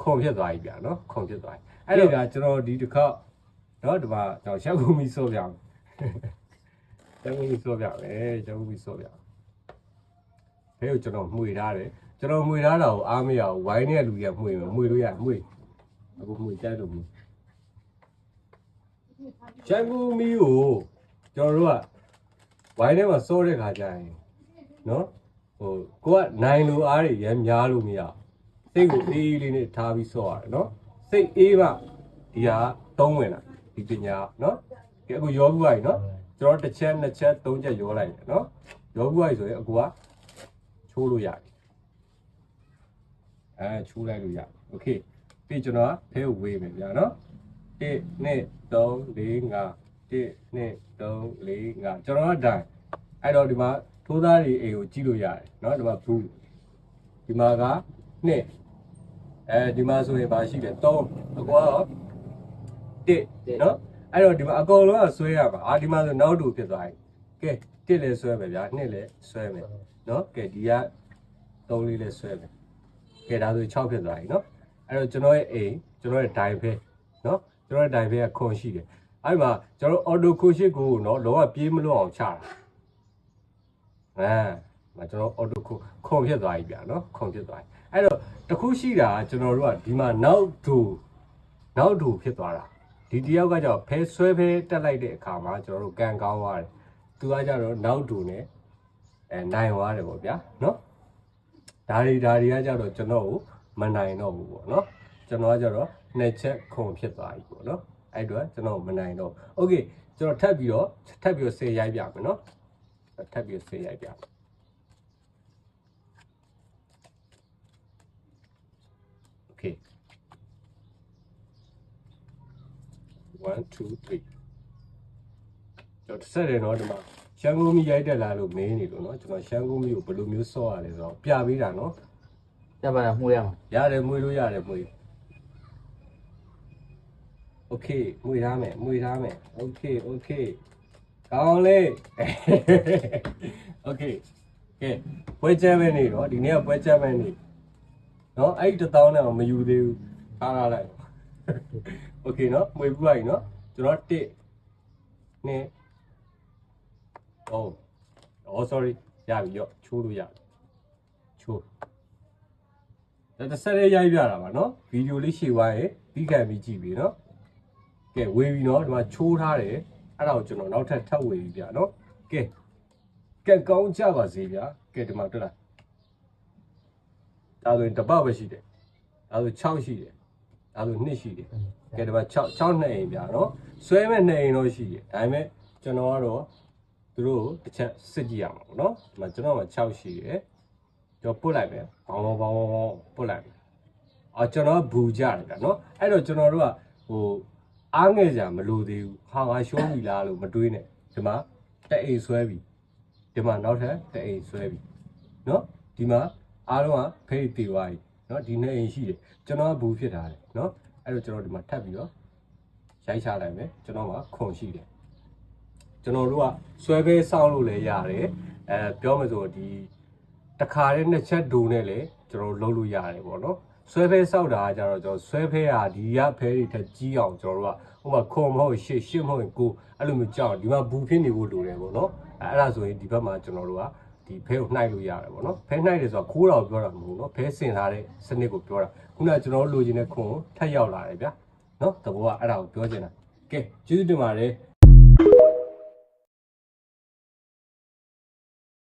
ခွန်ဖြစ်သွားပြီဗျာနော်ခွန်ဖြစ်သွားပြီအဲ့တော့ဒါကျွန်တော်ဒီတစ်ခေါက်နော်ဒီမှာကျွန်တော်ရှောက်ကူမီစောပြအောင်ရှောက်ကူမီစောပြမယ်ရှောက်ကူမီစောပြဘဲကိုကျွန်တော်မှွေထားတယ်ကျွန်တော်မှွေထားတာကိုအားမရဘူးဝိုင်းတဲ့လူကြီးကမှွေလို့ရမှွေအခုမှွေတိုက်လို့မှွေရှောက်ကူမီကိုကျွန်တော်တို့ကဝိုင်းထဲမှာစောတဲ့ခါကျရင်နော်ဟိုကိုကနိုင်လိုအားတွေရမ်းများလို့မရစိတ်ကိုအေးလေးနဲ့ထားပြီးစောရတယ်နော်စိတ်အေးမှဒီဟာသုံးဝင်လာဒီပညာနော်ဒီအခုရောဘူးပါနော်ကျွန်တော်တစ်ချက်နှစ်ချက်သုံးချက်ရောလိုက်တယ်နော်ရောဘူးပါဆိုရင်အခုကချိုးလို့ရတယ်ချိုးလိုက်လို့ရတယ်โอเคပြီးကျွန်တော်ဖဲကိုဝေးမယ်ဗျာနော်1 2 3 4 5 1 2 3 4 5ကျွန်တော်ကဒိုင်အဲ့တော့ဒီမှာထိုးသားတွေအိမ်ကိုကြည့်လို့ရတယ်နော်ဒီမှာဘူးဒီမှာက2ဒီမှာဆိုရင်ပါရှိတယ်3အကွာ1နော်အဲ့တော့ဒီမှာအကောင်လုံးကဆွဲရပါဒီမှာဆိုနောက်တူဖြစ်သွားပြီကဲ1လည်းဆွဲမယ်ဗျာ2လည်းဆွဲမယ်နော်ကဲဒီက3လေးလည်းဆွဲမယ်ကဲဒါဆို6ဖြစ်သွားပြီနော်အဲ့တော့ကျွန်တော်ရဲ့အိမ်ကျွန်တော်ရဲ့ဒိုင်ဖဲနော်ကျွန်တော်ရဲ့ဒိုင်ဖဲကခွန်ရှိတယ်အဲ့မှာကျွန်တော်အော်တိုခိုရှစ်ကိုနော်လောကပြေးမလွတ်အောင်ချတာကျွန်တော်အော်တိုခွန်ဖြစ်သွားပြီဗျာနော်ခွန်ဖြစ်သွားပြီအဲ့တော့တခုရှိတာကျွန်တော်တို့ကဒီမှာနောက်တူဖြစ်သွားတာဒီတယောက်ကကြောင့်ဖဲဆွဲဖဲတက်လိုက်တဲ့အခါမှာကျွန်တော်တို့ကန်ကောင်းသွားတယ်သူကကြတော့နောက်တူနဲ့နိုင်သွားတယ်ပေါ့ဗျာနော်ဒါတွေကကြတော့ကျွန်တော်ကိုမနိုင်တော့ဘူးပေါ့နော်ကျွန်တော်ကကြတော့နှစ်ချက်ခွန်ဖြစ်သွားပြီပေါ့နော်အဲ့တော့ကျွန်တော်မနိုင်တော့โอเคကျွန်တော်ထပ်ပြီးတော့ဆေးရိုက်ပြမယ်နော်ထပ်ပြီးဆေးရိုက်ပြမယ်โอเค1 2 3ကျွန်တော်ဆက်တယ်နော်ဒီမှာရှမ်းကူးမီရိုက်တက်လာလို့မင်းနေလို့နော်ကျွန်တော်ရှမ်းကူးမီကိုဘယ်လိုမျိုးစောရလဲဆိုတော့ပြပေးတာနော်ပြပါလားမှုရမှာရတယ်မှုလို့ရတယ်မှုโอเคမှုထားမယ်โอเคကောင်းလေโอเคကဲပွဲချမ်းမယ်နေတော့ဒီနေ့ကပွဲချမ်းမယ်နေနော်အဲ့ဒီ1000နဲ့မယူသေးဘူးထားလာလိုက်โอเคနော်မွေပူလိုက်နော်ကျွန်တော်1 2 sorry ရပြီရောချိုးလို့ရတယ်ချိုးဒါတစ်ဆက်လေးရိုက်ပြတာပါနော်ဗီဒီယိုလေးရှေ့သွားရင်ပြီးခံပြီးကြည့်ပြီနော်ကဲဝေးပြီနော်ဒီမှာချိုးထားတယ်အဲ့ဒါကိုကျွန်တော်နောက်ထပ်ဝေးပြီဗျာနော်ကဲကောင်းကြပါစေဗျာကဲဒီမှာတွေ့လားဒါဆိုရင်တစ်ပတ်ပဲရှိတယ်ဒါဆို6ရှိတယ်ဒါဆို2ရှိတယ်ကဲဒီမှာ6နှစ်အိမ်ဗျာနော်ဆွဲမဲ့2အိမ်တော့ရှိတယ်ဒါပေမဲ့ကျွန်တော်ကတော့သူတို့တစ်ချက်စစ်ကြည့်ရမှာပေါ့နော်ဒီမှာကျွန်တော်က6ရှိတယ်ကျွန်တော်ပုတ်လိုက်မယ်ဘောင်းပုတ်လိုက်မယ်ကျွန်တော်ဘူကြတယ်ဗျာနော်အဲ့တော့ကျွန်တော်တို့ကအားငယ်ကြမလို့သေးဘူးဟာငါရှုံးပြီလားလို့မတွေးနဲ့ဒီမှာတက်အိမ်ဆွဲပြီဒီမှာနောက်ထပ်တက်အိမ်ဆွဲပြီနော်ဒီမှာအားလုံးကဖိတ်တီသွားပြီနော်ဒီနေ့အိမ်ရှိတယ်ကျွန်တော်ကဘူးဖြစ်ထားတယ်နော်အဲ့တော့ကျွန်တော်ဒီမှာထပ်ပြီးတော့ရိုက်ချလိုက်မယ်ကျွန်တော်ကခွန်ရှိတယ်ကျွန်တော်တို့ကဆွဲဖဲစောင်းလို့လည်းရတယ်ပြောမှဆိုဒီတခါတည်းနှစ်ချက်ဒိုနဲ့လည်းကျွန်တော်လုပ်လို့ရတယ်ပေါ့နော်ဆွဲဖဲစောက်တာကကြတော့ကျွန်တော်ဆွဲဖဲဟာဒီရဖဲတွေထက်ကြီးအောင်ကျွန်တော်တို့ကဟိုမှာခွန်မဟုတ်ရှစ်မဟုတ်ကိုအဲ့လိုမျိုးကြောက်ဒီမှာဘူးဖြစ်နေဖို့လိုတယ်ပေါ့နော်အဲ့ဒါဆိုရင်ဒီဘက်မှာကျွန်တော်တို့ကဒီဖဲကိုနှိုက်လို့ရတယ်ပေါ့နော်ဖဲနှိုက်တယ်ဆိုတာခိုးတာကိုပြောတာမဟုတ်ဘူးနော်ဖဲစင်ထားတဲ့စနစ်ကိုပြောတာခုနကကျွန်တော်တို့လိုချင်တဲ့ခွန်ထက်ရောက်လာတယ်ဗျာနော်သဘောကအဲ့ဒါကိုပြောချင်တာကဲကျေးဇူးတင်ပါတယ်